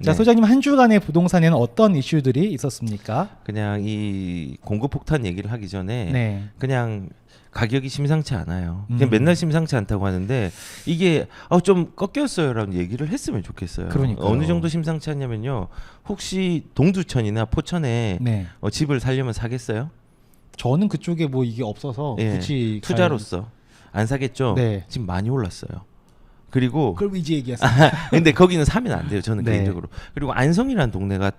자, 소장님 한 주간의 부동산에는 어떤 이슈들이 있었습니까? 그냥 이 공급 폭탄 얘기를 하기 전에 네. 그냥 가격이 심상치 않아요. 그냥 맨날 심상치 않다고 하는데 이게 좀 꺾였어요라는 얘기를 했으면 좋겠어요. 그러니까요. 어느 정도 심상치 않냐면요. 혹시 동두천이나 포천에 네. 집을 살려면 사겠어요? 저는 그쪽에 뭐 이게 없어서 예, 굳이 투자로서 안 사겠죠. 네. 지금 많이 올랐어요. 그리고 그럼 이제 얘기했어요. 근데 거기는 사면 안 돼요. 저는 네. 개인적으로. 그리고 안성이라는 동네가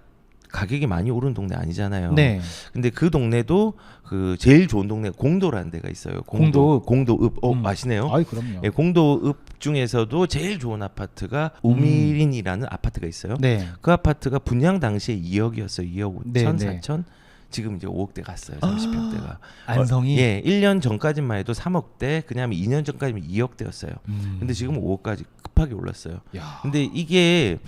가격이 많이 오른 동네 아니잖아요. 네. 근데 그 동네도 그 제일 좋은 동네 공도라는 데가 있어요. 공도읍. 공도읍. 아시네요? 아이 그럼요. 예, 공도읍 중에서도 제일 좋은 아파트가 우미린이라는 아파트가 있어요. 네. 그 아파트가 분양 당시에 2억이었어요. 2억 5천, 네, 네. 4천. 지금 이제 5억대 갔어요. 30평대가. 안성이. 예, 1년 전까지만 해도 3억대, 그냥 2년 전까지면 2억대였어요. 근데 지금 5억까지 급하게 올랐어요. 야. 근데 이게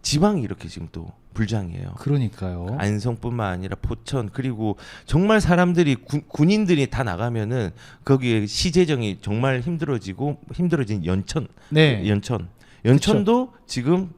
지방이 이렇게 지금 또 불장이에요. 그러니까요. 안성뿐만 아니라 포천, 그리고 정말 사람들이 군인들이 다 나가면은 거기에 시재정이 정말 힘들어진 연천. 네. 연천도 지금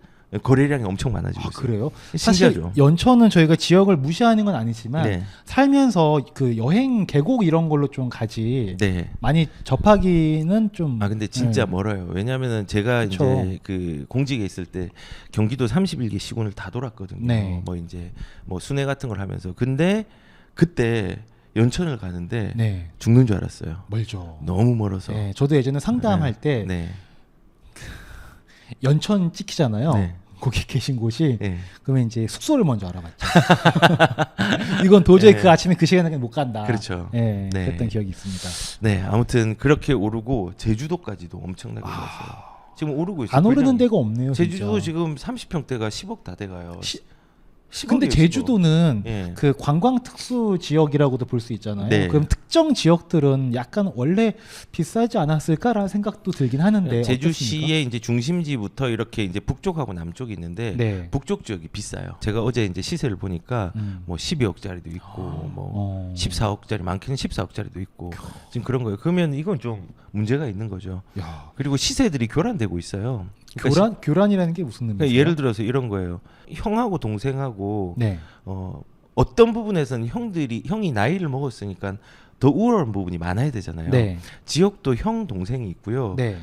거래량이 엄청 많아지고 있어요. 그래요? 신기하죠. 사실 연천은 저희가 지역을 무시하는 건 아니지만 네. 살면서 그 여행 계곡 이런 걸로 좀 가지 네. 많이 접하기는 좀. 근데 진짜 네. 멀어요. 왜냐면은 제가 그쵸. 이제 그 공직에 있을 때 경기도 31개 시군을 다 돌았거든요. 네. 뭐 이제 뭐 순회 같은 걸 하면서. 근데 그때 연천을 가는데 네. 죽는 줄 알았어요. 멀죠. 너무 멀어서. 네, 저도 예전에 상담할 때 네. 연천 찍히잖아요. 네. 거기 계신 곳이. 네. 그러면 이제 숙소를 먼저 알아봤죠. 이건 도저히 네. 그 아침에 그 시간에 못 간다. 그렇죠. 네, 네. 그랬던 기억이 있습니다. 네, 아무튼 그렇게 오르고 제주도까지도 엄청나게 올랐어요. 지금 오르고 있어요. 안 오르는 불량이. 데가 없네요. 제주도 진짜. 지금 30평대가 10억 다 돼가요. 근데 10억이에요, 제주도는 10억. 예. 그 관광 특수 지역이라고도 볼 수 있잖아요. 네. 그럼 특정 지역들은 약간 원래 비싸지 않았을까라는 생각도 들긴 하는데 제주시의 이제 중심지부터 이렇게 이제 북쪽하고 남쪽이 있는데 네. 북쪽 지역이 비싸요. 제가 어제 이제 시세를 보니까 음. 뭐 12억짜리도 있고 뭐 14억짜리 많게는 14억짜리도 있고 지금 그런 거예요. 그러면 이건 좀 문제가 있는 거죠. 야, 그리고 시세들이 교란되고 있어요. 그러니까 교란이라는 게 무슨 의미세요? 예를 들어서 이런 거예요. 형하고 동생하고 네. 어떤 부분에서는 형이 나이를 먹었으니까 더 우월한 부분이 많아야 되잖아요. 네. 지역도 형 동생이 있고요. 네.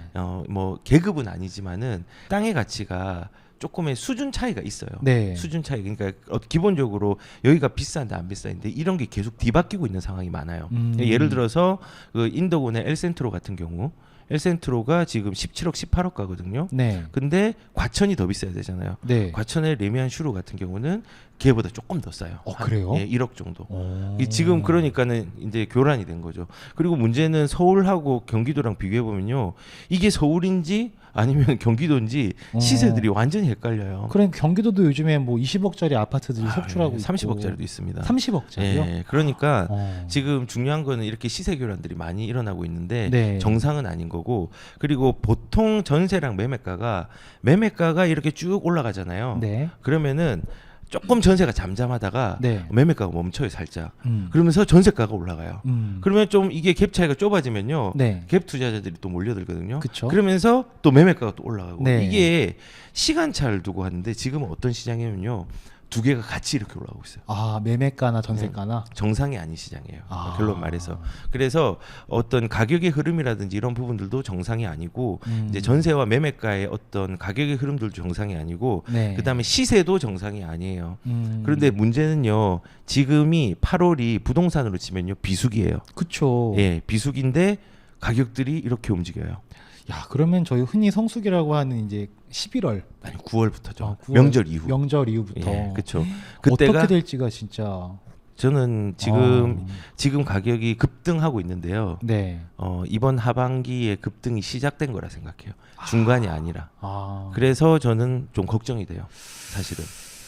뭐 계급은 아니지만은 땅의 가치가 조금의 수준 차이가 있어요. 네. 수준 차이. 그러니까 기본적으로 여기가 비싼데 안 비싼데 이런 게 계속 뒤바뀌고 있는 상황이 많아요. 예를 들어서 그 인도군의 엘센트로 같은 경우 엘센트로가 지금 17억 18억 가거든요. 네. 근데 과천이 더 비싸야 되잖아요. 네. 과천의 레미안 슈로 같은 경우는 걔보다 조금 더 싸요. 그래요? 예, 1억 정도. 오. 지금 그러니까는 이제 교란이 된 거죠. 그리고 문제는 서울하고 경기도랑 비교해 보면요, 이게 서울인지 아니면 경기도인지 시세들이 완전히 헷갈려요. 그러니까 경기도도 요즘에 뭐 20억짜리 아파트들이 속출하고 있고 30억짜리도 있습니다. 30억짜리요? 예, 그러니까 어. 지금 중요한 거는 이렇게 시세 교란들이 많이 일어나고 있는데 네. 정상은 아닌 거고, 그리고 보통 전세랑 매매가가 이렇게 쭉 올라가잖아요. 네. 그러면은 조금 전세가 잠잠하다가 네. 매매가가 멈춰요, 살짝. 음. 그러면서 전세가가 올라가요. 음. 그러면 좀 이게 갭 차이가 좁아지면요, 네. 갭 투자자들이 또 몰려들거든요. 그쵸. 그러면서 또 매매가가 또 올라가고. 네. 이게 시간차를 두고 하는데 지금은 어떤 시장이면요, 두 개가 같이 이렇게 올라가고 있어요. 매매가나 전세가나. 정상이 아닌 시장이에요. 아. 결론 말해서. 그래서 어떤 가격의 흐름이라든지 이런 부분들도 정상이 아니고, 이제 전세와 매매가의 어떤 가격의 흐름들도 정상이 아니고, 네. 그다음에 시세도 정상이 아니에요. 음. 그런데 문제는요, 지금이 8월이 부동산으로 치면요 비수기예요. 그쵸. 예, 비수기인데 가격들이 이렇게 움직여요. 야, 그러면 저희 흔히 성수기라고 하는 이제 11월 아니 9월부터죠. 9월, 명절 이후. 명절 이후부터 예, 그렇죠. 그때가 어떻게 될지가 진짜. 저는 지금 가격이 급등하고 있는데요. 네. 이번 하반기에 급등이 시작된 거라 생각해요. 중간이 아니라. 그래서 저는 좀 걱정이 돼요. 사실은.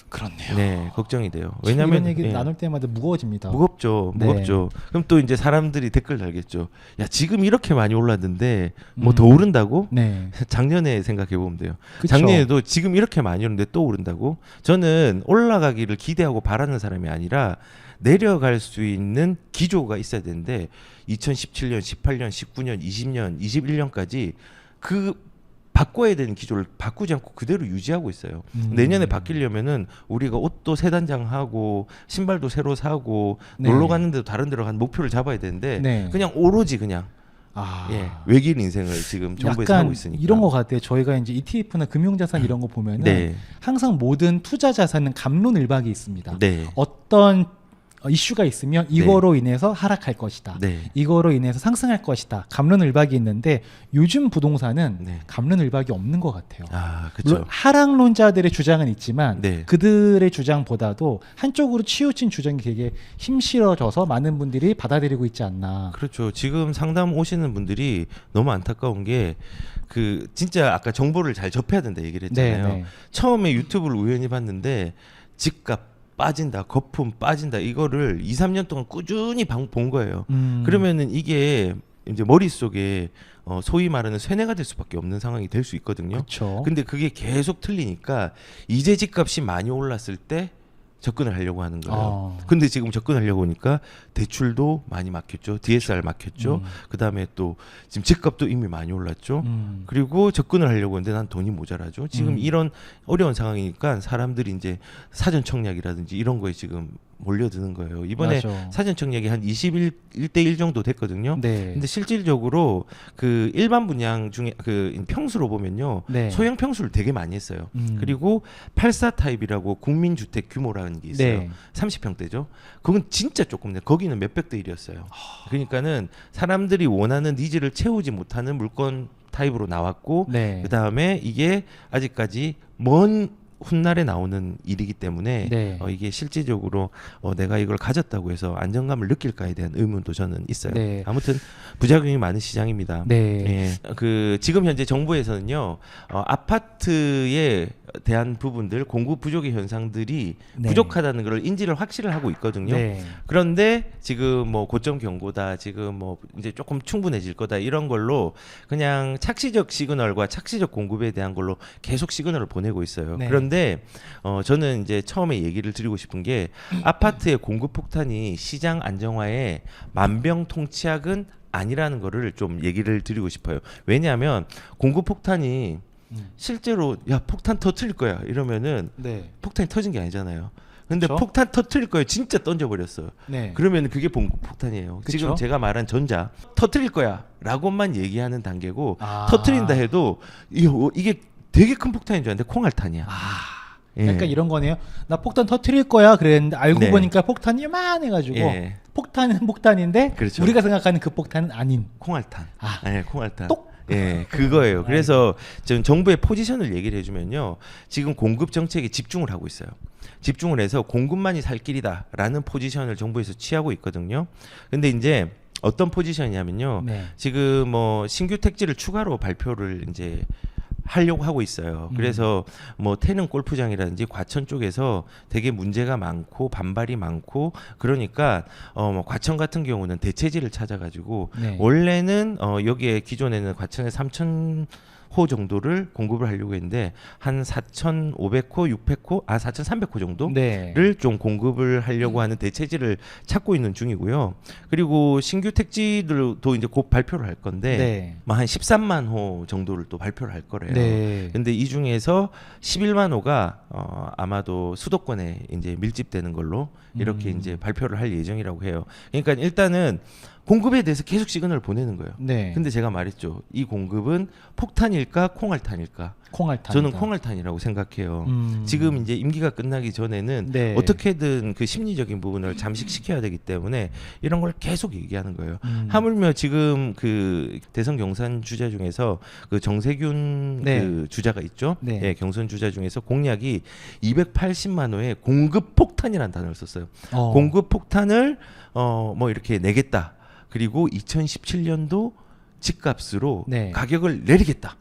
그렇네요. 네, 걱정이 돼요. 왜냐면 왜냐면 이런 얘기 나눌 때마다 무거워집니다. 무겁죠. 네. 그럼 또 이제 사람들이 댓글 달겠죠. 야, 지금 이렇게 많이 올랐는데 뭐 더 오른다고? 네. 작년에 생각해 보면 돼요. 그쵸. 작년에도 지금 이렇게 많이 오르는데 또 오른다고? 저는 올라가기를 기대하고 바라는 사람이 아니라 내려갈 수 있는 기조가 있어야 되는데 2017년, 18년, 19년, 20년, 21년까지 그 바꿔야 되는 기조를 바꾸지 않고 그대로 유지하고 있어요. 내년에 바뀌려면은 우리가 옷도 새 단장하고 신발도 새로 사고 네. 놀러 갔는데도 다른 데로 간 목표를 잡아야 되는데 네. 그냥 오로지 그냥 외길 인생을 지금 정부에서 하고 약간 있으니까 이런 것 같아요. 저희가 이제 ETF나 금융자산 이런 거 보면은 네. 항상 모든 투자 자산은 갑론을박이 있습니다. 네. 어떤 이슈가 있으면 이거로 인해서 하락할 것이다. 네. 이거로 인해서 상승할 것이다. 갑론을박이 있는데 요즘 부동산은 네. 갑론을박이 없는 것 같아요. 아, 물론 그렇죠. 하락론자들의 주장은 있지만 네. 그들의 주장보다도 한쪽으로 치우친 주장이 되게 힘실어져서 많은 분들이 받아들이고 있지 않나. 그렇죠. 지금 상담 오시는 분들이 너무 안타까운 게 그 진짜 아까 정보를 잘 접해야 된다 얘기를 했잖아요. 네. 처음에 유튜브를 우연히 봤는데 집값 빠진다, 거품 빠진다 이거를 2, 3년 동안 꾸준히 본 거예요. 그러면은 이게 이제 머릿속에 소위 말하는 쇠뇌가 될 수밖에 없는 상황이 될 수 있거든요. 그렇죠. 근데 그게 계속 틀리니까 이제 집값이 많이 올랐을 때 접근을 하려고 하는 거예요. 근데 지금 접근하려고 하니까 대출도 많이 막혔죠. DSR 막혔죠. 그다음에 또 지금 집값도 이미 많이 올랐죠. 그리고 접근을 하려고 하는데 난 돈이 모자라죠. 지금 이런 어려운 상황이니까 사람들이 이제 사전 청약이라든지 이런 거에 지금 몰려드는 거예요. 이번에 맞아. 사전 청약이 한 1대1 정도 됐거든요. 네. 근데 실질적으로 그 일반 분양 중에 그 평수로 보면요. 네. 소형 평수를 되게 많이 했어요. 그리고 84 타입이라고 국민주택 규모라는 게 있어요. 네. 30평대죠. 그건 진짜 조금 거기는 몇백 대 1이었어요. 그러니까는 사람들이 원하는 니즈를 채우지 못하는 물건 타입으로 나왔고 네. 그다음에 이게 아직까지 먼 훗날에 나오는 일이기 때문에 네. 이게 실질적으로 내가 이걸 가졌다고 해서 안정감을 느낄까에 대한 의문도 저는 있어요. 네. 아무튼 부작용이 많은 시장입니다. 네. 예. 그 지금 현재 정부에서는요 아파트에 대한 부분들 공급 부족의 현상들이 네. 부족하다는 걸 인지를 확실히 하고 있거든요. 네. 그런데 지금 뭐 고점 경고다, 지금 뭐 이제 조금 충분해질 거다 이런 걸로 그냥 착시적 시그널과 착시적 공급에 대한 걸로 계속 시그널을 보내고 있어요. 네. 그런데 저는 이제 처음에 얘기를 드리고 싶은 게 아파트의 공급 폭탄이 시장 안정화에 만병통치약은 아니라는 거를 좀 얘기를 드리고 싶어요. 왜냐하면 공급 폭탄이 실제로 야 폭탄 터트릴 거야 이러면은 네. 폭탄이 터진 게 아니잖아요. 근데 그쵸? 폭탄 터트릴 거예요. 진짜 던져버렸어요. 네. 그러면 그게 공급 폭탄이에요. 그쵸? 지금 제가 말한 전자 터트릴 거야라고만 얘기하는 단계고 아. 터트린다 해도 이게 되게 큰 폭탄인 줄 알았는데 콩알탄이야. 예. 약간 이런 거네요. 나 폭탄 터트릴 거야 그랬는데 알고 네. 보니까 폭탄이 요만해가지고 예. 폭탄은 폭탄인데 그렇죠. 우리가 생각하는 그 폭탄은 아닌. 콩알탄. 아. 네, 콩알탄. 똑? 예, 그거예요. 그래서 지금 정부의 포지션을 얘기를 해주면요. 지금 공급 정책에 집중을 하고 있어요. 집중을 해서 공급만이 살 길이다라는 포지션을 정부에서 취하고 있거든요. 근데 이제 어떤 포지션이냐면요. 네. 지금 뭐 신규 택지를 추가로 발표를 이제 하려고 하고 있어요. 그래서 뭐 태릉 골프장이라든지 과천 쪽에서 되게 문제가 많고 반발이 많고 그러니까 뭐 과천 같은 경우는 대체지를 찾아가지고 네. 원래는 여기에 기존에는 과천에 3,000호 정도를 공급을 하려고 했는데 한 4,500호, 600호, 4,300호 정도? 네. 를 좀 공급을 하려고 하는 대체지를 찾고 있는 중이고요. 그리고 신규 택지들도 이제 곧 발표를 할 건데 네. 뭐 한 13만 호 정도를 또 발표를 할 거래요. 네. 근데 이 중에서 11만 호가 아마도 수도권에 이제 밀집되는 걸로 이렇게 이제 발표를 할 예정이라고 해요. 그러니까 일단은 공급에 대해서 계속 시그널을 보내는 거예요. 네. 근데 제가 말했죠. 이 공급은 폭탄일까 콩알탄일까? 콩알탄. 저는 콩알탄이라고 생각해요. 지금 이제 임기가 끝나기 전에는 네. 어떻게든 그 심리적인 부분을 잠식시켜야 되기 때문에 이런 걸 계속 얘기하는 거예요. 하물며 지금 그 대선 경선 주자 중에서 그 정세균 네. 그 주자가 있죠. 네. 예, 경선 주자 중에서 공약이 280만 호의 공급 폭탄이라는 단어를 썼어요. 공급 폭탄을 뭐 이렇게 내겠다. 그리고 2017년도 집값으로 네. 가격을 내리겠다.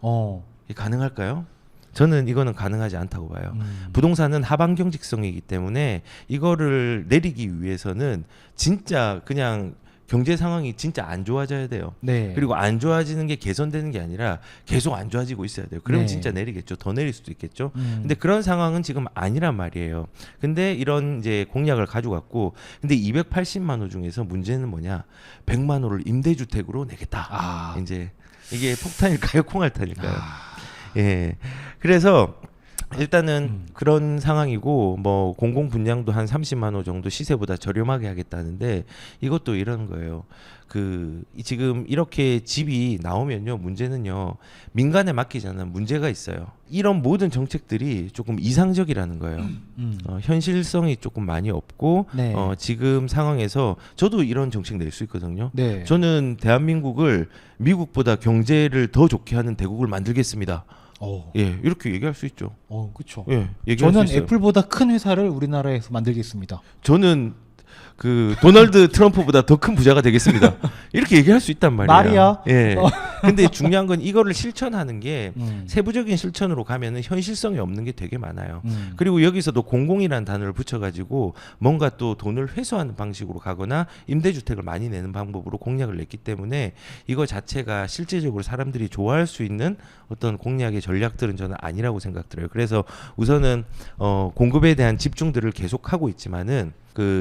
이게 가능할까요? 저는 이거는 가능하지 않다고 봐요. 부동산은 하방 경직성이기 때문에 이거를 내리기 위해서는 진짜 그냥 경제 상황이 진짜 안 좋아져야 돼요. 네. 그리고 안 좋아지는 게 개선되는 게 아니라 계속 안 좋아지고 있어야 돼요. 그러면 네. 진짜 내리겠죠. 더 내릴 수도 있겠죠. 근데 그런 상황은 지금 아니란 말이에요. 근데 이런 이제 공약을 가져갔고, 근데 280만 호 중에서 문제는 뭐냐? 100만 호를 임대주택으로 내겠다. 이제 이게 폭탄일까요, 콩알탄일까요? 예. 그래서 일단은 그런 상황이고 뭐 공공 분양도 한 30만 호 정도 시세보다 저렴하게 하겠다는데 이것도 이런 거예요. 지금 이렇게 집이 나오면요, 문제는요, 민간에 맡기자는 문제가 있어요. 이런 모든 정책들이 조금 이상적이라는 거예요. 현실성이 조금 많이 없고 네. 지금 상황에서 저도 이런 정책 낼 수 있거든요. 네. 저는 대한민국을 미국보다 경제를 더 좋게 하는 대국을 만들겠습니다. 예, 이렇게 얘기할 수 있죠. 그렇죠. 예, 얘기할 저는 수 있어요. 애플보다 큰 회사를 우리나라에서 만들겠습니다. 저는 도널드 트럼프보다 더 큰 부자가 되겠습니다. 이렇게 얘기할 수 있단 말이에요. 말이야. 예. 근데 중요한 건 이거를 실천하는 게 음. 세부적인 실천으로 가면은 현실성이 없는 게 되게 많아요. 그리고 여기서도 공공이라는 단어를 붙여가지고 뭔가 또 돈을 회수하는 방식으로 가거나 임대주택을 많이 내는 방법으로 공약을 냈기 때문에 이거 자체가 실질적으로 사람들이 좋아할 수 있는 어떤 공약의 전략들은 저는 아니라고 생각들어요. 그래서 우선은 공급에 대한 집중들을 계속하고 있지만은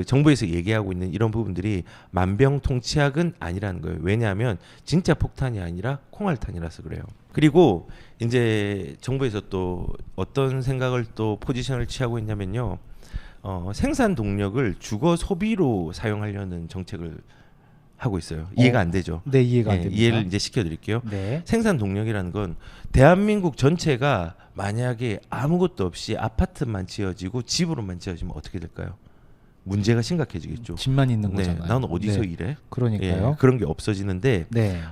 정부에서 얘기하고 있는 이런 부분들이 만병통치약은 아니라는 거예요. 왜냐하면 진짜 폭탄이 아니라 콩알탄이라서 그래요. 그리고 이제 정부에서 또 어떤 생각을 또 포지션을 취하고 있냐면요, 생산 동력을 주거 소비로 사용하려는 정책을 하고 있어요. 이해가 안 되죠? 네, 이해가 안 됩니다. 이해를 이제 시켜드릴게요. 네. 생산 동력이라는 건 대한민국 전체가 만약에 아무것도 없이 아파트만 지어지고 집으로만 지어지면 어떻게 될까요? 문제가 심각해지겠죠. 집만 있는 거잖아요. 나는 어디서 네. 일해? 그러니까요. 예, 그런 게 없어지는데 네.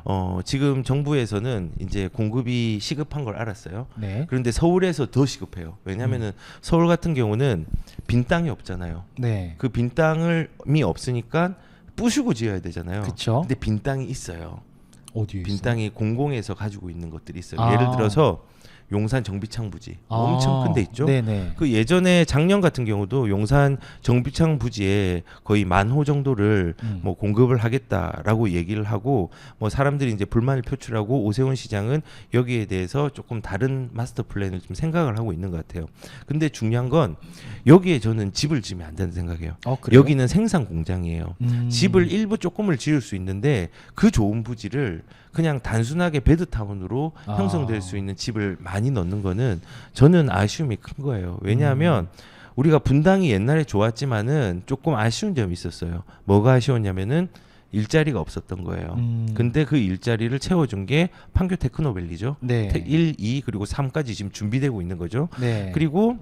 지금 정부에서는 이제 공급이 시급한 걸 알았어요. 네. 그런데 서울에서 더 시급해요. 왜냐하면은 서울 같은 경우는 빈 땅이 없잖아요. 네. 그 빈 땅이 없으니까 부수고 지어야 되잖아요. 그쵸. 근데 빈 땅이 있어요. 어디에 빈 있어요? 땅이 공공에서 가지고 있는 것들이 있어요. 아. 예를 들어서 용산 정비창 부지 엄청 큰 데 있죠. 네네. 그 예전에 작년 같은 경우도 용산 정비창 부지에 거의 10,000호 정도를 뭐 공급을 하겠다라고 얘기를 하고 뭐 사람들이 이제 불만을 표출하고 오세훈 시장은 여기에 대해서 조금 다른 마스터 플랜을 좀 생각을 하고 있는 것 같아요. 근데 중요한 건 여기에 저는 집을 지으면 안 된다는 생각해요. 그래요? 여기는 생산 공장이에요. 집을 일부 조금을 지을 수 있는데 그 좋은 부지를 그냥 단순하게 베드타운으로 형성될 수 있는 집을 많이 넣는 거는 저는 아쉬움이 큰 거예요. 왜냐하면 우리가 분당이 옛날에 좋았지만은 조금 아쉬운 점이 있었어요. 뭐가 아쉬웠냐면은 일자리가 없었던 거예요. 근데 그 일자리를 채워준 게 판교 테크노밸리죠. 네. 1, 2 그리고 3까지 지금 준비되고 있는 거죠. 네. 그리고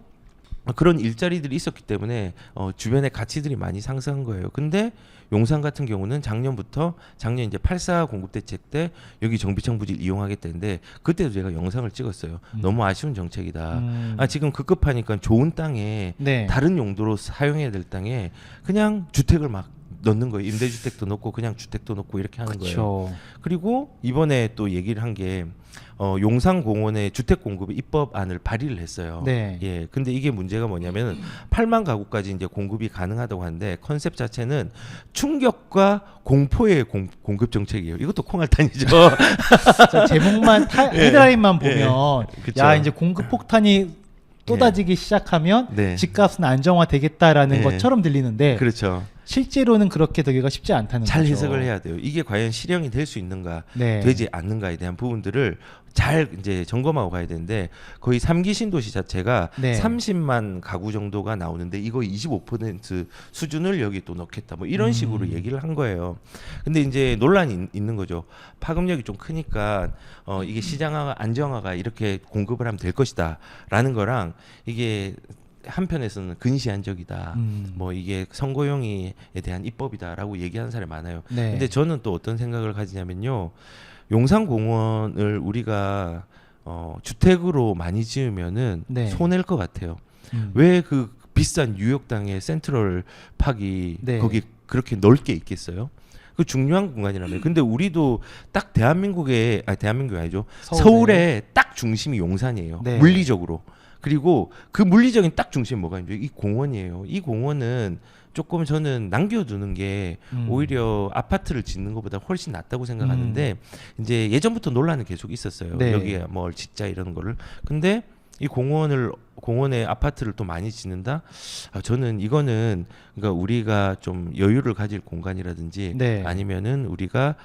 그런 일자리들이 있었기 때문에 주변의 가치들이 많이 상승한 거예요. 근데 용산 같은 경우는 작년 이제 8.4 공급 대책 때 여기 정비청 부지를 이용하겠다는데 그때도 제가 영상을 찍었어요. 너무 아쉬운 정책이다. 지금 급급하니까 좋은 땅에 네. 다른 용도로 사용해야 될 땅에 그냥 주택을 막 넣는 거예요. 임대주택도 넣고 그냥 주택도 넣고 이렇게 하는 거예요. 그쵸. 그리고 이번에 또 얘기를 한 게 용산공원의 주택 공급 입법안을 발의를 했어요. 네. 예. 근데 이게 문제가 뭐냐면 8만 가구까지 이제 공급이 가능하다고 하는데 컨셉 자체는 충격과 공포의 공급 정책이에요. 이것도 콩알탄이죠. 자, 제목만 헤드라인만 보면 그쵸. 야 이제 공급 폭탄이 쏟아지기 시작하면 네. 집값은 안정화되겠다라는 네. 것처럼 들리는데 그렇죠. 실제로는 그렇게 되기가 쉽지 않다는 잘 거죠. 해석을 해야 돼요. 이게 과연 실현이 될 수 있는가, 네. 되지 않는가에 대한 부분들을 잘 이제 점검하고 가야 되는데 거의 3기 신도시 자체가 네. 30만 가구 정도가 나오는데 이거 25% 수준을 여기 또 넣겠다. 뭐 이런 식으로 얘기를 한 거예요. 근데 이제 논란이 있는 거죠. 파급력이 좀 크니까 이게 시장 안정화가 이렇게 공급을 하면 될 것이다라는 거랑 이게 한편에서는 근시안적이다. 뭐 이게 선거용에 대한 입법이다라고 얘기하는 사람이 많아요. 네. 근데 저는 또 어떤 생각을 가지냐면요. 용산공원을 우리가 주택으로 많이 지으면은 네. 손해일 것 같아요. 왜 그 비싼 뉴욕 땅의 센트럴 파기 네. 거기 그렇게 넓게 있겠어요? 그 중요한 공간이라며. 근데 우리도 딱 대한민국이 아니죠. 서울의 딱 중심이 용산이에요. 네. 물리적으로. 그리고 그 물리적인 딱 중심이 뭐가 있죠? 이 공원이에요. 이 공원은 조금 저는 남겨두는 게 오히려 아파트를 짓는 것보다 훨씬 낫다고 생각하는데 이제 예전부터 논란은 계속 있었어요. 네. 여기에 뭘 짓자 이런 거를. 근데 이 공원에 아파트를 또 많이 짓는다. 저는 이거는 그러니까 우리가 좀 여유를 가질 공간이라든지 네. 아니면은 우리가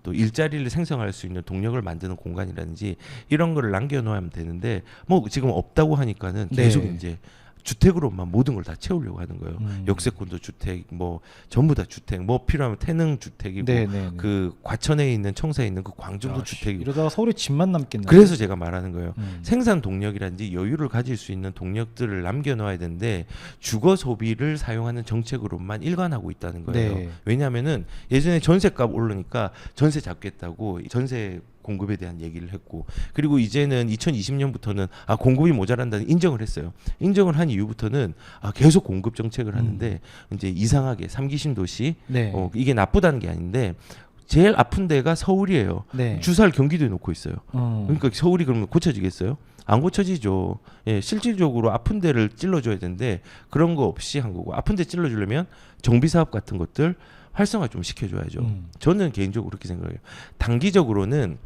또 일자리를 생성할 수 있는 동력을 만드는 공간이라든지 이런 거를 남겨놓으면 되는데 뭐 지금 없다고 하니까는 계속 네. 이제 주택으로만 모든 걸 다 채우려고 하는 거예요. 역세권도 주택, 뭐 전부 다 주택, 뭐 필요하면 태능 주택이고 네. 그 과천에 있는 청사에 있는 그 광정도 주택이고. 이러다가 서울에 집만 남겠네요. 그래서 제가 말하는 거예요. 음. 생산 동력이라든지 여유를 가질 수 있는 동력들을 남겨놓아야 되는데 주거 소비를 사용하는 정책으로만 일관하고 있다는 거예요. 네. 왜냐하면은 예전에 전세값 오르니까 전세 잡겠다고 전세 공급에 대한 얘기를 했고 그리고 이제는 2020년부터는 공급이 모자란다는 인정을 했어요. 인정을 한 이후부터는 계속 공급 정책을 하는데 이제 이상하게 3기 신도시 네. 이게 나쁘다는 게 아닌데 제일 아픈 데가 서울이에요. 네. 주사를 경기도에 놓고 있어요. 그러니까 서울이 그러면 고쳐지겠어요? 안 고쳐지죠. 예, 실질적으로 아픈 데를 찔러줘야 되는데 그런 거 없이 한 거고 아픈 데 찔러주려면 정비 사업 같은 것들 활성화 좀 시켜줘야죠. 저는 개인적으로 그렇게 생각해요. 단기적으로는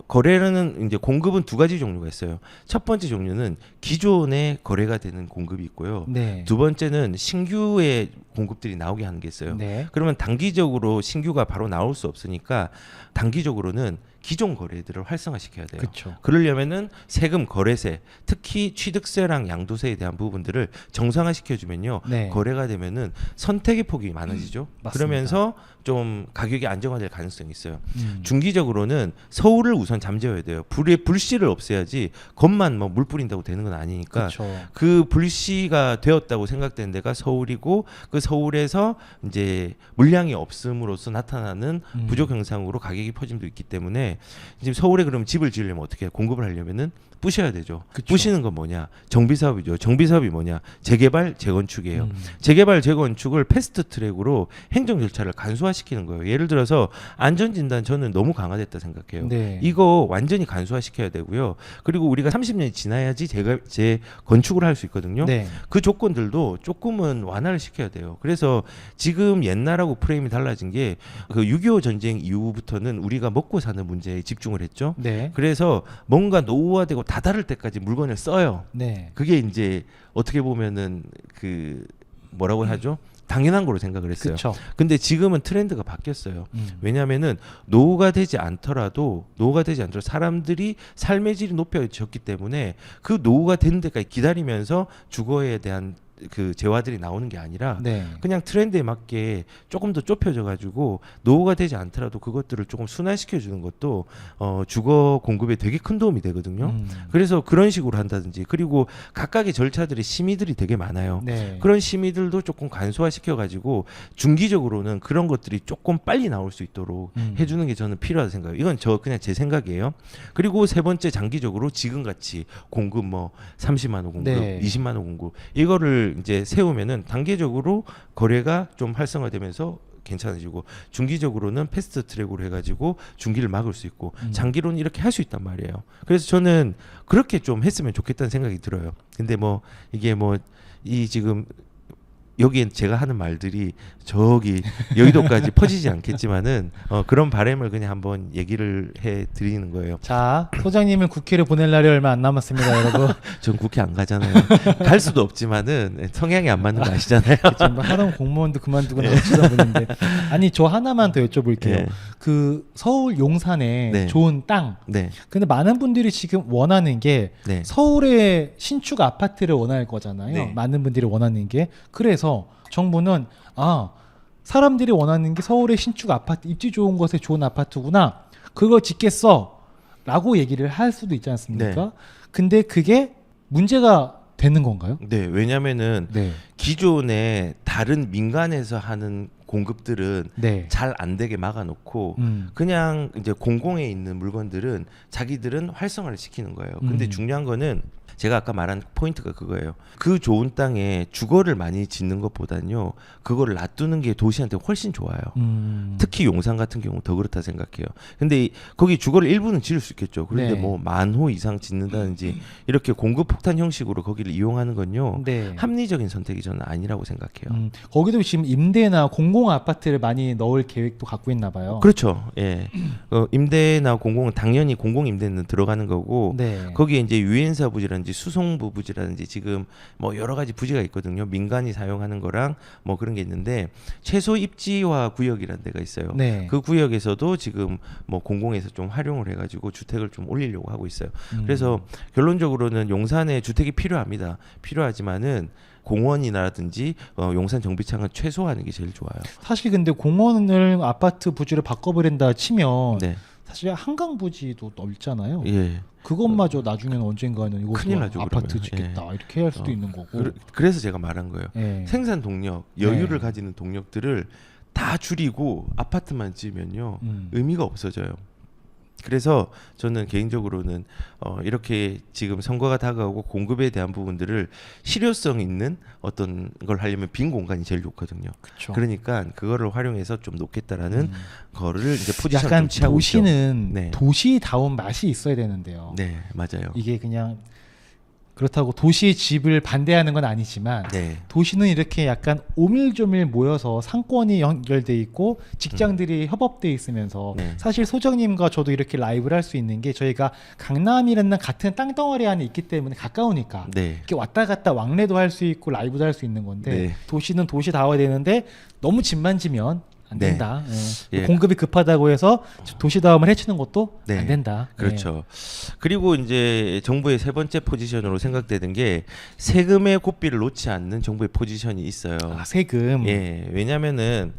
거래는 이제 공급은 두 가지 종류가 있어요. 첫 번째 종류는 기존에 거래가 되는 공급이 있고요. 네. 두 번째는 신규의 공급들이 나오게 하는 게 있어요. 네. 그러면 단기적으로 신규가 바로 나올 수 없으니까 단기적으로는 기존 거래들을 활성화시켜야 돼요. 그렇죠. 그러려면은 세금, 거래세, 특히 취득세랑 양도세에 대한 부분들을 정상화시켜주면요, 네. 거래가 되면은 선택의 폭이 많아지죠. 맞습니다. 그러면서 좀 가격이 안정화될 가능성이 있어요. 중기적으로는 서울을 우선 잠재워야 돼요. 불씨를 없애야지 겉만 뭐 물 뿌린다고 되는 건 아니니까. 그렇죠. 그 불씨가 되었다고 생각되는 데가 서울이고 그 서울에서 이제 물량이 없음으로써 나타나는 부족 현상으로 가격이 퍼짐도 있기 때문에 지금 서울에 그러면 집을 지으려면 어떻게 해요? 공급을 하려면은 부셔야 되죠. 그쵸. 부시는 건 뭐냐? 정비 사업이죠. 정비 사업이 뭐냐? 재개발, 재건축이에요. 재개발, 재건축을 패스트 트랙으로 행정 절차를 간소화시키는 거예요. 예를 들어서 안전 진단 저는 너무 강화됐다 생각해요. 네. 이거 완전히 간소화시켜야 되고요. 그리고 우리가 30년이 지나야지 재건축을 할 수 있거든요. 네. 그 조건들도 조금은 완화를 시켜야 돼요. 그래서 지금 옛날하고 프레임이 달라진 게 그 6.25 전쟁 이후부터는 우리가 먹고 사는 문제에 집중을 했죠. 네. 그래서 뭔가 노후화되고 다다를 때까지 물건을 써요. 네. 그게 이제 어떻게 보면은 그 뭐라고 하죠? 당연한 거로 생각을 했어요. 그렇죠. 근데 지금은 트렌드가 바뀌었어요. 왜냐하면은 노후가 되지 않더라도 사람들이 삶의 질이 높아졌기 때문에 그 노후가 되는 데까지 기다리면서 주거에 대한 그 재화들이 나오는 게 아니라 네. 그냥 트렌드에 맞게 조금 더 좁혀져 가지고 노후가 되지 않더라도 그것들을 조금 순환시켜 주는 것도 주거 공급에 되게 큰 도움이 되거든요. 그래서 그런 식으로 한다든지 그리고 각각의 절차들이 심의들이 되게 많아요. 네. 그런 심의들도 조금 간소화시켜 가지고 중기적으로는 그런 것들이 조금 빨리 나올 수 있도록 해주는 게 저는 필요하다 생각해요. 이건 그냥 제 생각이에요. 그리고 세 번째 장기적으로 지금 같이 공급 뭐 30만 원 공급, 네. 20만 원 공급 이거를 이제 세우면은 단계적으로 거래가 좀 활성화되면서 괜찮아지고 중기적으로는 패스트 트랙으로 해가지고 중기를 막을 수 있고 장기로는 이렇게 할 수 있단 말이에요. 그래서 저는 그렇게 좀 했으면 좋겠다는 생각이 들어요. 근데 뭐 이게 뭐 이 지금 여기엔 제가 하는 말들이 저기 여의도까지 퍼지지 않겠지만은 그런 바람을 그냥 한번 얘기를 해 드리는 거예요. 자, 소장님은 국회를 보낼 날이 얼마 안 남았습니다, 여러분. 전 국회 안 가잖아요. 갈 수도 없지만은 성향이 안 맞는 거 아시잖아요. 지금 하던 공무원도 그만두고 나오시던 분인데, 아니 저 하나만 더 여쭤볼게요. 네. 그 서울 용산에 네. 좋은 땅. 네, 근데 많은 분들이 지금 원하는 게 네. 서울의 신축 아파트를 원할 거잖아요. 네. 많은 분들이 원하는 게. 그래서 정부는 사람들이 원하는 게 서울의 신축 아파트, 입지 좋은 곳에 좋은 아파트구나. 그거 짓겠어. 라고 얘기를 할 수도 있지 않습니까? 네. 근데 그게 문제가 되는 건가요? 네, 왜냐면은 네. 기존에 다른 민간에서 하는 공급들은 네. 잘 안 되게 막아놓고 그냥 이제 공공에 있는 물건들은 자기들은 활성화를 시키는 거예요. 근데 중요한 거는 제가 아까 말한 포인트가 그거예요. 그 좋은 땅에 주거를 많이 짓는 것보다는요, 그거를 놔두는 게 도시한테 훨씬 좋아요. 특히 용산 같은 경우 더 그렇다 생각해요. 근데 거기 주거를 일부는 지을 수 있겠죠. 그런데 네. 뭐 10,000호 이상 짓는다든지 이렇게 공급 폭탄 형식으로 거기를 이용하는 건요, 네. 합리적인 선택이 저는 아니라고 생각해요. 거기도 지금 임대나 공공 공공 아파트를 많이 넣을 계획도 갖고 있나 봐요. 그렇죠. 예. 임대나 공공은 당연히 공공 임대는 들어가는 거고 네. 거기에 이제 유엔사 부지라든지 수송부 부지라든지 지금 뭐 여러 가지 부지가 있거든요. 민간이 사용하는 거랑 뭐 그런 게 있는데 최소 입지화 구역이라는 데가 있어요. 네. 그 구역에서도 지금 뭐 공공에서 좀 활용을 해가지고 주택을 좀 올리려고 하고 있어요. 그래서 결론적으로는 용산에 주택이 필요합니다. 필요하지만은 공원이라든지 용산 정비창은 최소화하는 게 제일 좋아요. 사실 근데 공원을 아파트 부지로 바꿔버린다 치면 네. 사실 한강 부지도 넓잖아요. 예. 그것마저 나중에는 언젠가는 이거 큰일 나죠, 아파트 그러면. 짓겠다 이렇게 할 수도 있는 거고. 그래서 제가 말한 거예요. 예. 생산 동력, 여유를 네. 가지는 동력들을 다 줄이고 아파트만 지으면요 의미가 없어져요. 그래서 저는 개인적으로는 이렇게 지금 선거가 다가오고 공급에 대한 부분들을 실효성 있는 어떤 걸 하려면 빈 공간이 제일 좋거든요. 그쵸. 그러니까 그거를 활용해서 좀 놓겠다라는 거를 이제 포지션 약간 좀 취하고 있죠. 도시는 네. 도시다운 맛이 있어야 되는데요. 네, 맞아요. 이게 그냥 그렇다고 도시의 집을 반대하는 건 아니지만 네. 도시는 이렇게 약간 오밀조밀 모여서 상권이 연결돼 있고 직장들이 협업돼 있으면서 네. 사실 소정님과 저도 이렇게 라이브를 할 수 있는 게 저희가 강남이라는 같은 땅덩어리 안에 있기 때문에 가까우니까 네. 이렇게 왔다 갔다 왕래도 할 수 있고 라이브도 할 수 있는 건데 네. 도시는 도시다워야 되는데 너무 집만 지면 안 네. 된다. 예. 예. 공급이 급하다고 해서 도시다움을 해치는 것도 네. 안 된다. 그렇죠. 그리고 이제 정부의 세 번째 포지션으로 생각되는 게 세금의 고삐를 놓지 않는 정부의 포지션이 있어요. 예. 세금. 예, 왜냐면은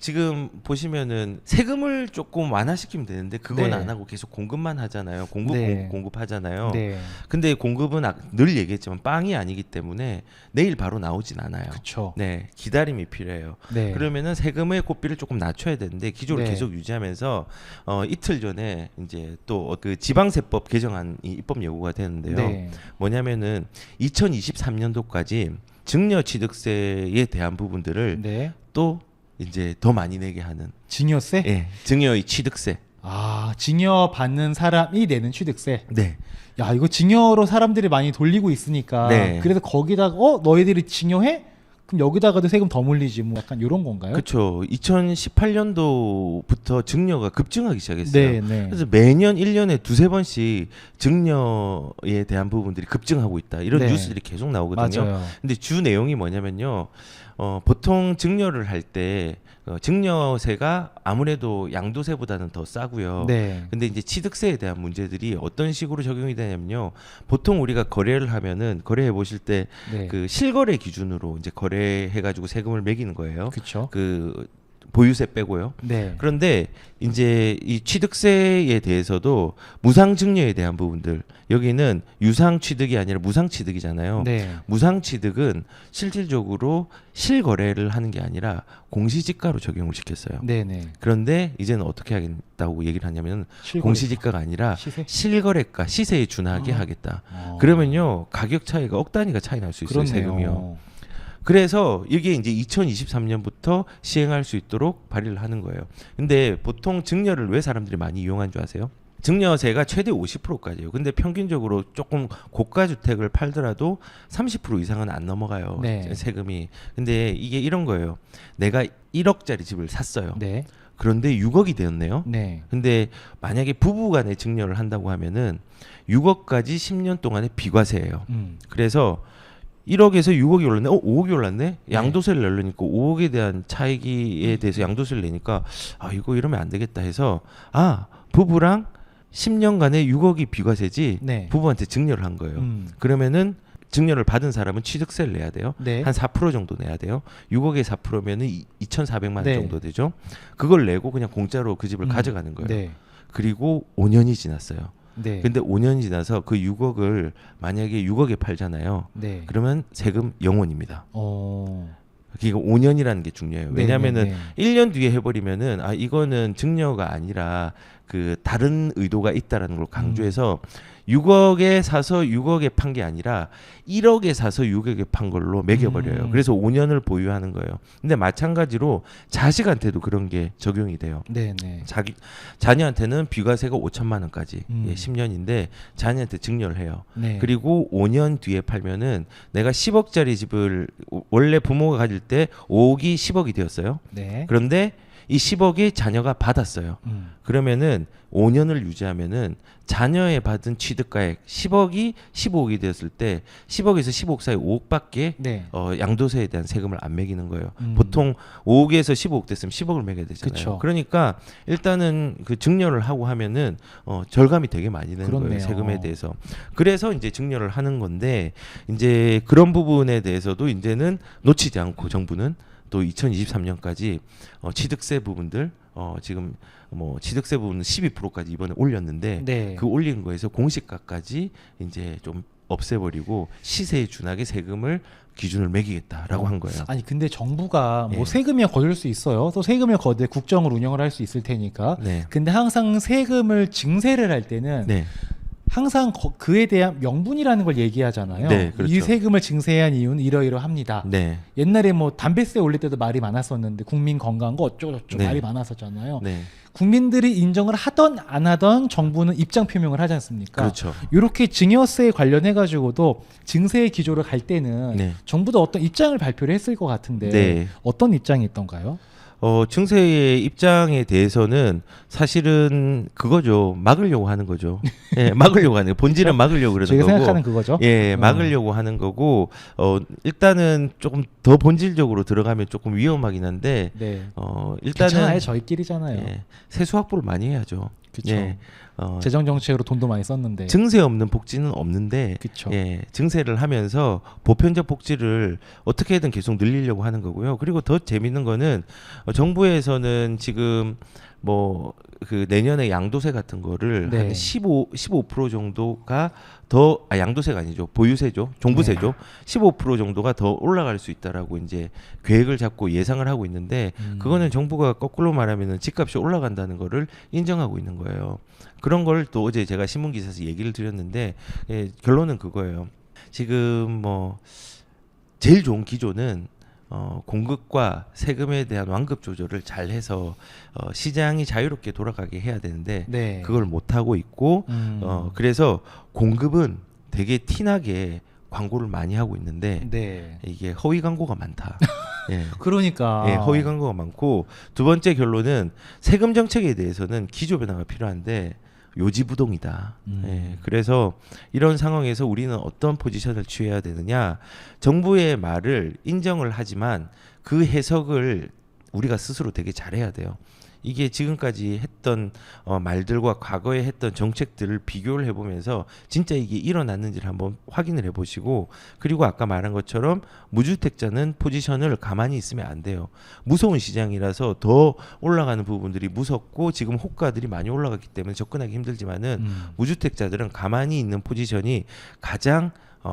지금 보시면은 세금을 조금 완화시키면 되는데 그건 네. 안 하고 계속 공급만 하잖아요. 네. 공급하잖아요. 네. 근데 공급은 늘 얘기했지만 빵이 아니기 때문에 내일 바로 나오진 않아요. 그렇죠. 네, 기다림이 필요해요. 네. 그러면은 세금의 고삐를 조금 낮춰야 되는데 기조를 네. 계속 유지하면서 이틀 전에 이제 또 그 지방세법 개정안이 입법 예고가 되는데요. 네. 뭐냐면은 2023년도까지 증여 취득세에 대한 부분들을 네. 또 이제 더 많이 내게 하는 증여세? 예, 증여의 취득세. 아, 증여 받는 사람이 내는 취득세. 네. 야, 이거 증여로 사람들이 많이 돌리고 있으니까. 네. 그래서 거기다가 너희들이 증여해? 그럼 여기다가도 세금 더 물리지. 뭐 약간 이런 건가요? 그렇죠. 2018년도부터 증여가 급증하기 시작했어요. 네, 네. 그래서 매년 1년에 두세 번씩 증여에 대한 부분들이 급증하고 있다. 이런 네. 뉴스들이 계속 나오거든요. 맞아요. 근데 주 내용이 뭐냐면요. 보통 증여를 할 때 증여세가 아무래도 양도세보다는 더 싸고요. 네. 근데 이제 취득세에 대한 문제들이 어떤 식으로 적용이 되냐면요. 보통 우리가 거래를 하면은 거래해 보실 때 네. 그 실거래 기준으로 이제 거래해 가지고 세금을 매기는 거예요. 그렇죠. 그 보유세 빼고요. 네. 그런데 이제 이 취득세에 대해서도 무상 증여에 대한 부분들 여기는 유상 취득이 아니라 무상 취득이잖아요. 네. 무상 취득은 실질적으로 실거래를 하는 게 아니라 공시지가로 적용을 시켰어요. 네, 네. 그런데 이제는 어떻게 하겠다고 얘기를 하냐면 실거래. 공시지가가 아니라 시세? 실거래가 시세에 준하게 하겠다. 어. 그러면요 가격 차이가 억 단위가 차이 날 수 있어요. 그렇네요. 세금이요. 그래서 이게 이제 2023년부터 시행할 수 있도록 발의를 하는 거예요. 근데 보통 증여를 왜 사람들이 많이 이용한 줄 아세요? 증여세가 최대 50%까지예요. 근데 평균적으로 조금 고가 주택을 팔더라도 30% 이상은 안 넘어가요. 네. 세금이. 근데 이게 이런 거예요. 내가 1억짜리 집을 샀어요. 네. 그런데 6억이 되었네요. 네. 근데 만약에 부부간에 증여를 한다고 하면은 6억까지 10년 동안의 비과세예요. 그래서 1억에서 6억이 올랐네. 5억이 올랐네. 양도세를 내려니까 5억에 대한 차익에 대해서 양도세를 내니까 이거 이러면 안 되겠다 해서 부부랑 10년간의 6억이 비과세지 네. 부부한테 증여를 한 거예요. 그러면은 증여를 받은 사람은 취득세를 내야 돼요. 네. 한 4% 정도 내야 돼요. 6억에 4%면은 2,400만 원 네. 정도 되죠. 그걸 내고 그냥 공짜로 그 집을 가져가는 거예요. 네. 그리고 5년이 지났어요. 네. 근데 5년이 지나서 그 6억을 만약에 6억에 팔잖아요. 네. 그러면 세금 0원입니다. 어. 그러니까 5년이라는 게 중요해요. 왜냐하면은 네, 네, 네. 1년 뒤에 해버리면은 이거는 증여가 아니라 그 다른 의도가 있다라는 걸 강조해서 6억에 사서 6억에 판 게 아니라 1억에 사서 6억에 판 걸로 매겨버려요. 그래서 5년을 보유하는 거예요. 근데 마찬가지로 자식한테도 그런 게 적용이 돼요. 네네. 자녀한테는 비과세가 5천만 원까지 음. 10년인데 자녀한테 증여를 해요. 네. 그리고 5년 뒤에 팔면은 내가 10억짜리 집을 원래 부모가 가질 때 5억이 10억이 되었어요. 네. 그런데 이 10억이 자녀가 받았어요. 그러면은 5년을 유지하면은 자녀에 받은 취득가액 10억이 15억이 되었을 때 10억에서 15억 사이 5억밖에 네. 양도세에 대한 세금을 안 매기는 거예요. 음. 보통 5억에서 15억 됐으면 10억을 매겨야 되잖아요. 그쵸. 그러니까 일단은 그 증여를 하고 하면은 절감이 되게 많이 되는 그렇네요. 거예요. 세금에 대해서. 그래서 이제 증여를 하는 건데 이제 그런 부분에 대해서도 이제는 놓치지 않고 정부는 또 2023년까지 취득세 부분들 지금 뭐 취득세 부분은 12%까지 이번에 올렸는데 네. 그 올린 거에서 공시가까지 이제 좀 없애버리고 시세에 준하게 세금을 기준을 매기겠다라고 한 거예요. 아니 근데 정부가 뭐 예. 세금이야 거둘 수 있어요. 또 세금을 거대 국정을 운영을 할 수 있을 테니까. 네. 근데 항상 세금을 증세를 할 때는 네. 항상 그에 대한 명분이라는 걸 얘기하잖아요. 네, 그렇죠. 이 세금을 증세한 이유는 이러이러합니다. 네. 옛날에 뭐 담배세 올릴 때도 말이 많았었는데 국민 건강과 어쩌고저쩌고 네. 말이 많았었잖아요. 네. 국민들이 인정을 하던 안 하던 정부는 입장 표명을 하지 않습니까? 그렇죠. 이렇게 증여세 관련해 가지고도 증세 기조를 갈 때는 네. 정부도 어떤 입장을 발표를 했을 것 같은데 네. 어떤 입장이 있던가요? 증세의 입장에 대해서는 사실은 그거죠. 막으려고 하는 거죠. 예, 막으려고 하는 거예요. 본질은 막으려고 그러는 저희가 거고. 생각하는 그거죠. 예, 막으려고 하는 거고 일단은 조금 더 본질적으로 들어가면 조금 위험하긴 한데 네. 일단은 괜찮아요. 저희끼리잖아요. 예, 세수 확보를 많이 해야죠. 그렇죠. 예, 재정 정책으로 돈도 많이 썼는데. 증세 없는 복지는 없는데 그쵸. 예, 증세를 하면서 보편적 복지를 어떻게든 계속 늘리려고 하는 거고요. 그리고 더 재밌는 거는 정부에서는 지금 뭐 그 내년에 양도세 같은 거를 네. 한 15% 정도가 더 양도세가 아니죠. 보유세죠. 종부세죠. 15% 정도가 더 올라갈 수 있다라고 이제 계획을 잡고 예상을 하고 있는데 그거는 정부가 거꾸로 말하면은 집값이 올라간다는 거를 인정하고 있는 거예요. 그런 걸 또 어제 제가 신문 기사에서 얘기를 드렸는데 결론은 그거예요. 지금 뭐 제일 좋은 기조는 공급과 세금에 대한 완급 조절을 잘 해서 시장이 자유롭게 돌아가게 해야 되는데 네. 그걸 못 하고 있고 그래서 공급은 되게 티나게 광고를 많이 하고 있는데 네. 이게 허위 광고가 많다. 예. 그러니까. 예, 허위 광고가 많고 두 번째 결론은 세금 정책에 대해서는 기조 변화가 필요한데 요지부동이다. 예, 그래서 이런 상황에서 우리는 어떤 포지션을 취해야 되느냐? 정부의 말을 인정을 하지만 그 해석을 우리가 스스로 되게 잘해야 돼요. 이게 지금까지 했던 말들과 과거에 했던 정책들을 비교를 해보면서 진짜 이게 일어났는지를 한번 확인을 해보시고 그리고 아까 말한 것처럼 무주택자는 포지션을 가만히 있으면 안 돼요. 무서운 시장이라서 더 올라가는 부분들이 무섭고 지금 호가들이 많이 올라갔기 때문에 접근하기 힘들지만은 무주택자들은 가만히 있는 포지션이 가장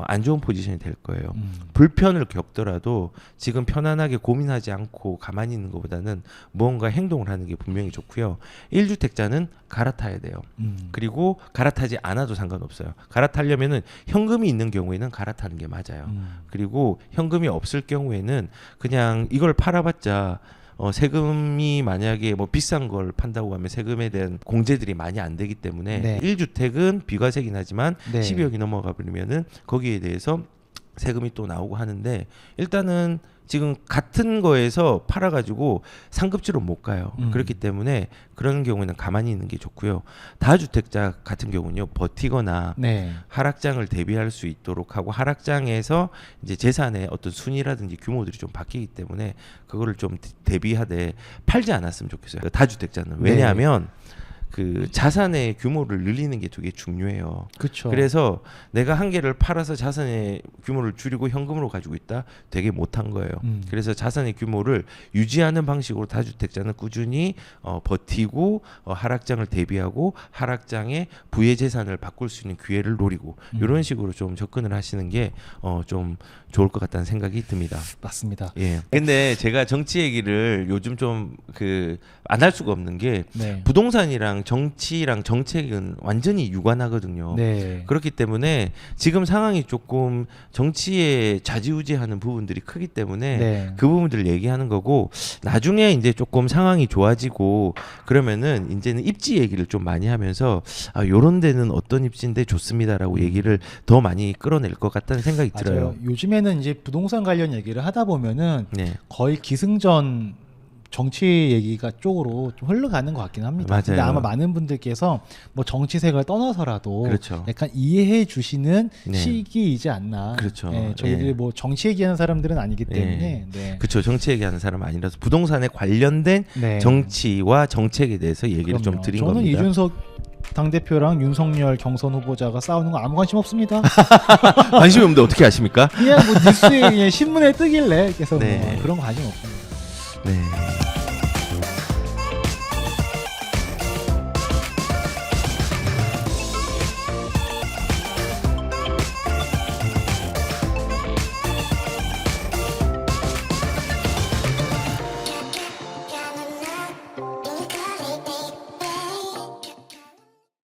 안 좋은 포지션이 될 거예요. 불편을 겪더라도 지금 편안하게 고민하지 않고 가만히 있는 것보다는 무언가 행동을 하는 게 분명히 좋고요. 1주택자는 갈아타야 돼요. 그리고 갈아타지 않아도 상관없어요. 갈아타려면은 현금이 있는 경우에는 갈아타는 게 맞아요. 그리고 현금이 없을 경우에는 그냥 이걸 팔아봤자 세금이 만약에 뭐 비싼 걸 판다고 하면 세금에 대한 공제들이 많이 안 되기 때문에 네. 1주택은 비과세긴 하지만 네. 12억이 넘어가 버리면은 거기에 대해서 세금이 또 나오고 하는데 일단은 지금 같은 거에서 팔아가지고 상급지로 못 가요. 그렇기 때문에 그런 경우에는 가만히 있는 게 좋고요. 다주택자 같은 경우는요 버티거나 네. 하락장을 대비할 수 있도록 하고 하락장에서 이제 재산의 어떤 순위라든지 규모들이 좀 바뀌기 때문에 그거를 좀 대비하되 팔지 않았으면 좋겠어요. 다주택자는 왜냐하면 그 자산의 규모를 늘리는 게 되게 중요해요. 그렇죠. 그래서 내가 한 개를 팔아서 자산의 규모를 줄이고 현금으로 가지고 있다 되게 못한 거예요. 그래서 자산의 규모를 유지하는 방식으로 다주택자는 꾸준히 버티고 하락장을 대비하고 하락장에 부의 재산을 바꿀 수 있는 기회를 노리고 이런 식으로 좀 접근을 하시는 게 좀 좋을 것 같다는 생각이 듭니다. 맞습니다. 예. 근데 제가 정치 얘기를 요즘 좀 안 할 수가 없는 게 네. 부동산이랑 정치랑 정책은 완전히 유관하거든요. 네. 그렇기 때문에 지금 상황이 조금 정치에 좌지우지하는 부분들이 크기 때문에 네. 그 부분들을 얘기하는 거고, 나중에 이제 조금 상황이 좋아지고 그러면은 이제는 입지 얘기를 좀 많이 하면서 요런 데는 어떤 입지인데 좋습니다라고 얘기를 더 많이 끌어낼 것 같다는 생각이 들어요. 맞아요. 요즘에는 이제 부동산 관련 얘기를 하다 보면은 네. 거의 기승전 정치 얘기가 쪽으로 좀 흘러가는 것 같긴 합니다. 맞아요. 근데 아마 많은 분들께서 뭐 정치색을 떠나서라도 그렇죠. 약간 이해해 주시는 네. 시기이지 않나. 그렇죠. 예, 저희들이 예. 뭐 정치 얘기하는 사람들은 아니기 때문에. 네. 그렇죠. 정치 얘기하는 사람 아니라서 부동산에 관련된 네. 정치와 정책에 대해서 얘기를 좀 그럼요. 드린 저는 겁니다. 이준석 당대표랑 윤석열 경선 후보자가 싸우는 거 아무 관심 없습니다. 관심이 없는데 어떻게 아십니까? 그냥 뭐 뉴스에 그냥 신문에 뜨길래 계속 네. 뭐 그런 거 관심 없습니다. 네.